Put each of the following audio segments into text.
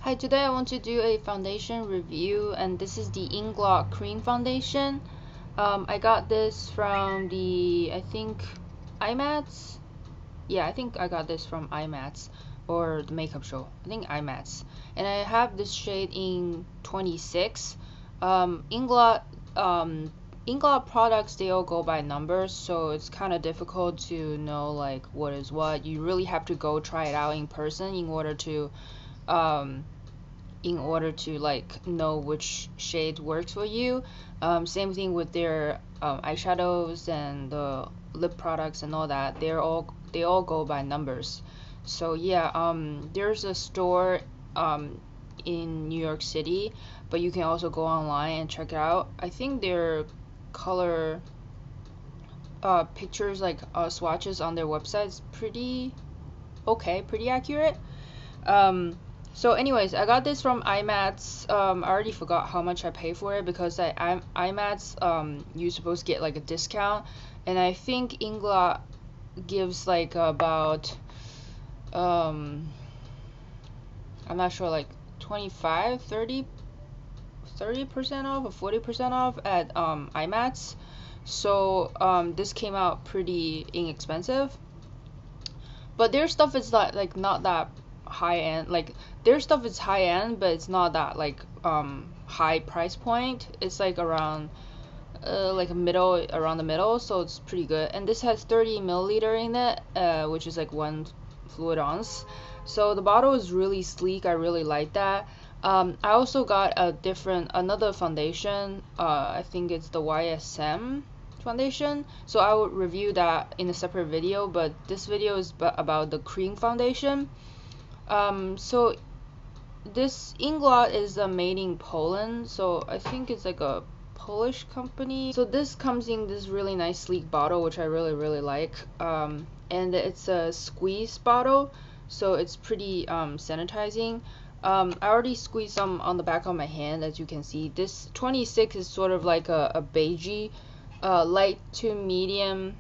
Hi, today I want to do a foundation review, and this is the Inglot cream foundation. I got this from I think IMATS. Yeah, I think I got this from IMATS or the makeup show. I think IMATS. And I have this shade in 26. Inglot products, they all go by numbers, so it's kind of difficult to know like what is what. You really have to go try it out in person in order to like know which shade works for you. Same thing with their eyeshadows and the lip products and all that. They all go by numbers. So yeah, there's a store in New York City, but you can also go online and check it out. I think their color pictures, like swatches on their website is pretty accurate. So anyways, I got this from IMATS. I already forgot how much I paid for it because IMATS, you're supposed to get like a discount, and I think Inglot gives like about I'm not sure, like 25, 30% off or 40% off at IMATS. So this came out pretty inexpensive, but their stuff is not that high end. Like their stuff is high end, but it's not that like high price point. It's like around like around the middle, so it's pretty good. And this has 30 milliliter in it, which is like 1 fluid ounce. So the bottle is really sleek. I really like that. I also got another foundation. I think it's the YSM foundation, so I will review that in a separate video, but this video is about the cream foundation. So this Inglot is made in Poland, so I think it's like a Polish company. So this comes in this really nice sleek bottle, which I really like, and it's a squeeze bottle, so it's pretty sanitizing. I already squeezed some on the back of my hand, as you can see. This 26 is sort of like a beigey, light to medium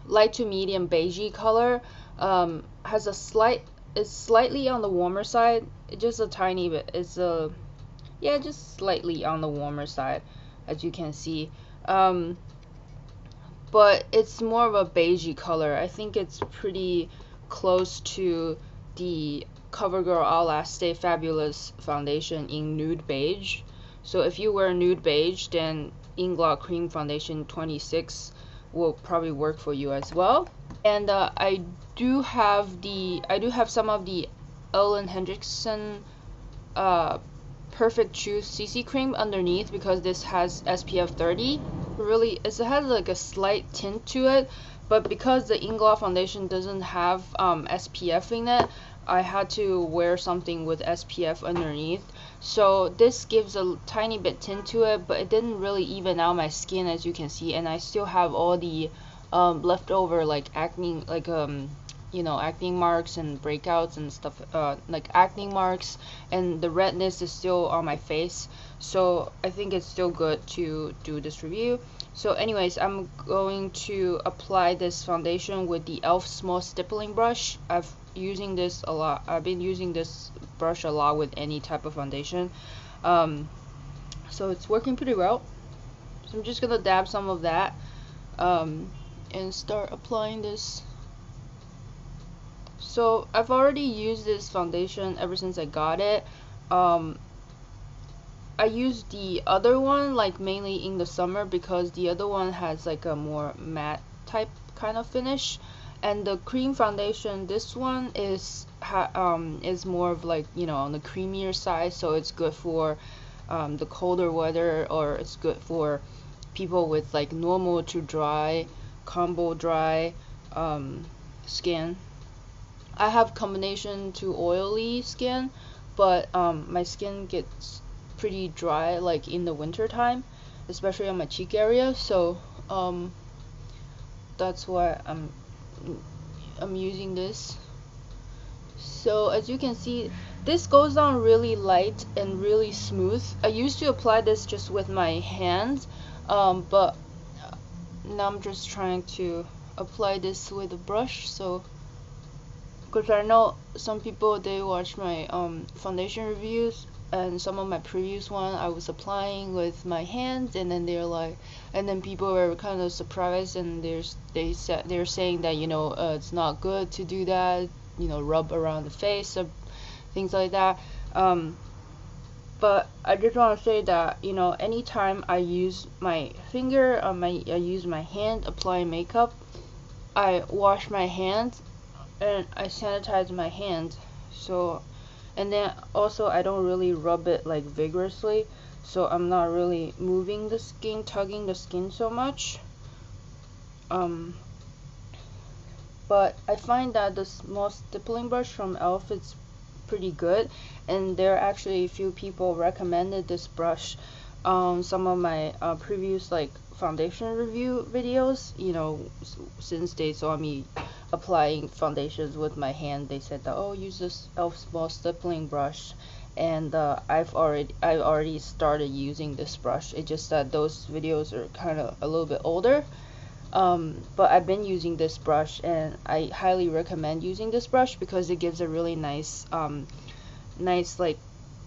beigey color. Has it's slightly on the warmer side, just a tiny bit. It's just slightly on the warmer side, as you can see. But it's more of a beigey color. I think it's pretty close to the CoverGirl All Last Stay Fabulous foundation in nude beige. So if you wear nude beige, then Inglot Cream Foundation 26 will probably work for you as well. And I do have some of the Ellen Hendrickson Perfect Truth CC cream underneath, because this has SPF 30. Really, it has like a slight tint to it, but because the Inglot foundation doesn't have SPF in it, I had to wear something with SPF underneath. So this gives a tiny bit tint to it, but it didn't really even out my skin, as you can see. And I still have all the leftover like acne, like acne marks and breakouts and stuff, like acne marks, and the redness is still on my face. So I think it's still good to do this review. So anyways, I'm going to apply this foundation with the e.l.f. small stippling brush. I've been using this brush a lot with any type of foundation, so it's working pretty well. So I'm just gonna dab some of that and start applying this. So I've already used this foundation ever since I got it. I used the other one like mainly in the summer, because the other one has like a more matte type kind of finish, and the cream foundation, this one is more of like, on the creamier side, so it's good for the colder weather, or it's good for people with like normal to dry, combo dry skin. I have combination to oily skin, but my skin gets pretty dry like in the winter time, especially on my cheek area. So that's why I'm using this. So as you can see, this goes on really light and really smooth. I used to apply this just with my hands, but now I'm just trying to apply this with a brush. So because I know some people, they watch my foundation reviews, and some of my previous one I was applying with my hands, and then they're like, and then people were kind of surprised, and they're saying that, you know, it's not good to do that, you know, rub around the face or things like that. But I just want to say that, you know, anytime I use my finger, I use my hand applying makeup, I wash my hands and I sanitize my hands. So, and then also I don't really rub it like vigorously, so I'm not really moving the skin, tugging the skin so much. But I find that the small stippling brush from e.l.f. is pretty good, and there are actually a few people recommended this brush on some of my previous like foundation review videos. You know, since they saw me applying foundations with my hand, they said that, oh, use this e.l.f. small stippling brush, and I've already started using this brush. It's just that those videos are kind of a little bit older. But I've been using this brush, and I highly recommend using this brush because it gives a really nice like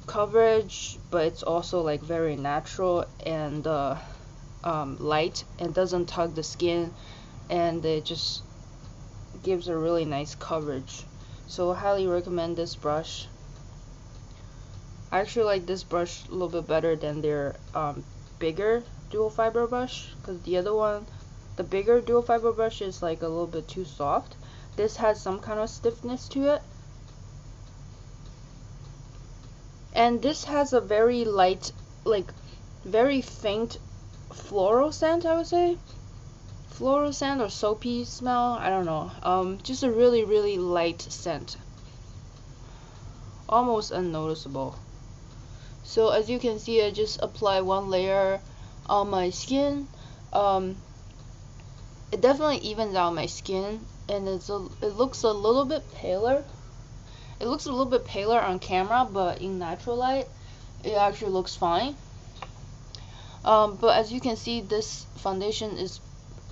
coverage, but it's also like very natural and light, and doesn't tug the skin, and it just gives a really nice coverage. So I highly recommend this brush. I actually like this brush a little bit better than their bigger dual fiber brush, because the other one, the bigger dual fiber brush, is like a little bit too soft. This has some kind of stiffness to it, and this has a very light, like very faint floral scent, I would say. Floral scent or soapy smell, I don't know. Just a really light scent, almost unnoticeable. So as you can see, I just apply one layer on my skin. It definitely evens out my skin, and it looks a little bit paler. It looks a little bit paler on camera, but in natural light, it actually looks fine. But as you can see, this foundation is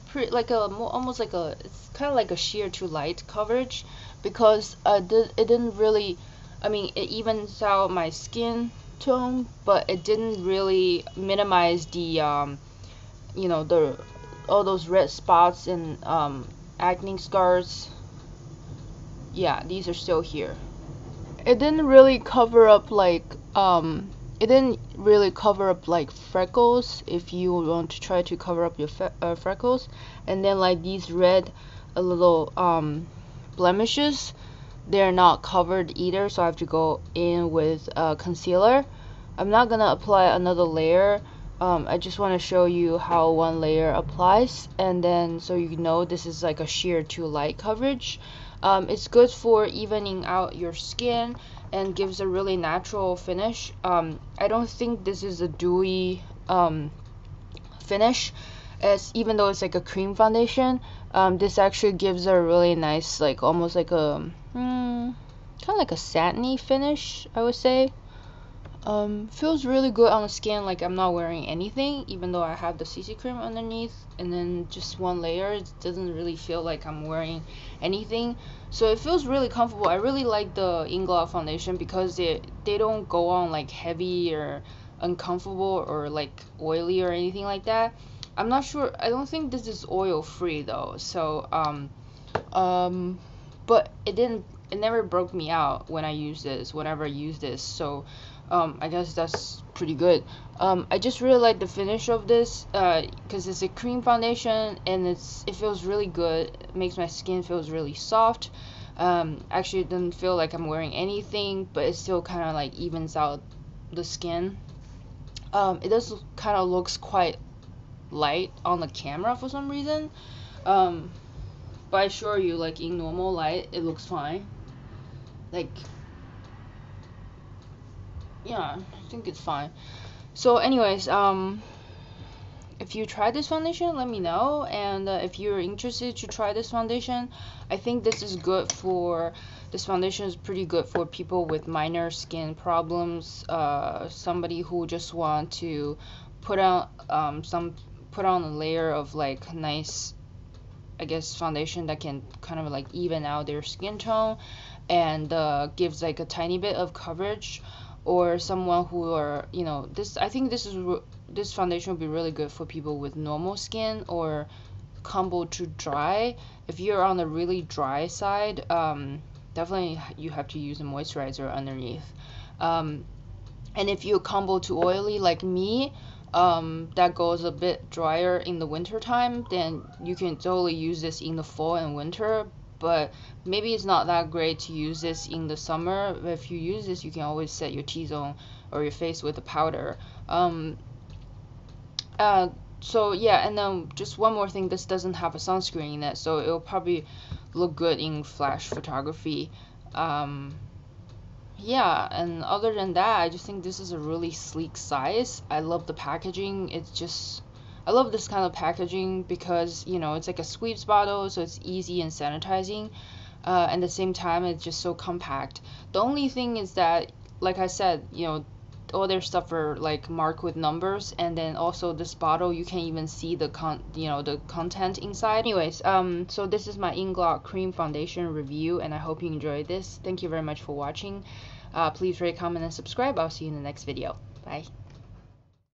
pretty like almost like it's kind of like a sheer to light coverage, because it didn't really, I mean, it evens out my skin tone, but it didn't really minimize the you know, all those red spots and acne scars. Yeah, these are still here. It didn't really cover up like freckles, if you want to try to cover up your freckles, and then like these red little blemishes, they're not covered either, so I have to go in with concealer. I'm not gonna apply another layer. I just want to show you how one layer applies, and then so you know this is like a sheer to light coverage. It's good for evening out your skin and gives a really natural finish. I don't think this is a dewy finish, as even though it's like a cream foundation, this actually gives a really nice, like almost like a kind of like a satiny finish, I would say. Feels really good on the skin, like I'm not wearing anything, even though I have the CC cream underneath, and then just one layer. It doesn't really feel like I'm wearing anything, so it feels really comfortable. I really like the Inglot foundation because they don't go on like heavy or uncomfortable or like oily or anything like that. I'm not sure, I don't think this is oil free though, so but it never broke me out when I use this, whenever I use this, so I guess that's pretty good. I just really like the finish of this because it's a cream foundation, and it feels really good. It makes my skin feels really soft. Actually, it doesn't feel like I'm wearing anything, but it still kind of like evens out the skin. It does kind of looks quite light on the camera for some reason, but I assure you, like in normal light, it looks fine. Like, yeah, I think it's fine. So anyways, if you try this foundation, let me know, and if you're interested to try this foundation, I think this foundation is pretty good for people with minor skin problems, somebody who just want to put on a layer of like nice I guess, foundation that can kind of like even out their skin tone and gives like a tiny bit of coverage, or someone who are, you know, I think this foundation would be really good for people with normal skin or combo to dry. If you're on the really dry side, definitely you have to use a moisturizer underneath. And if you're combo to oily like me, that goes a bit drier in the winter time, then you can totally use this in the fall and winter. But maybe it's not that great to use this in the summer. If you use this, you can always set your T-zone or your face with a powder. So yeah, and then just one more thing, this doesn't have a sunscreen in it, so it'll probably look good in flash photography. Yeah, and other than that, I just think this is a really sleek size. I love the packaging. I love this kind of packaging because, you know, it's like a squeeze bottle, so it's easy and sanitizing. And at the same time, it's just so compact. The only thing is that, like I said, you know, all their stuff are like marked with numbers, and then also this bottle you can even see the the content inside. Anyways, so this is my Inglot cream foundation review, and I hope you enjoyed this. Thank you very much for watching. Please rate, comment, and subscribe. I'll see you in the next video. Bye.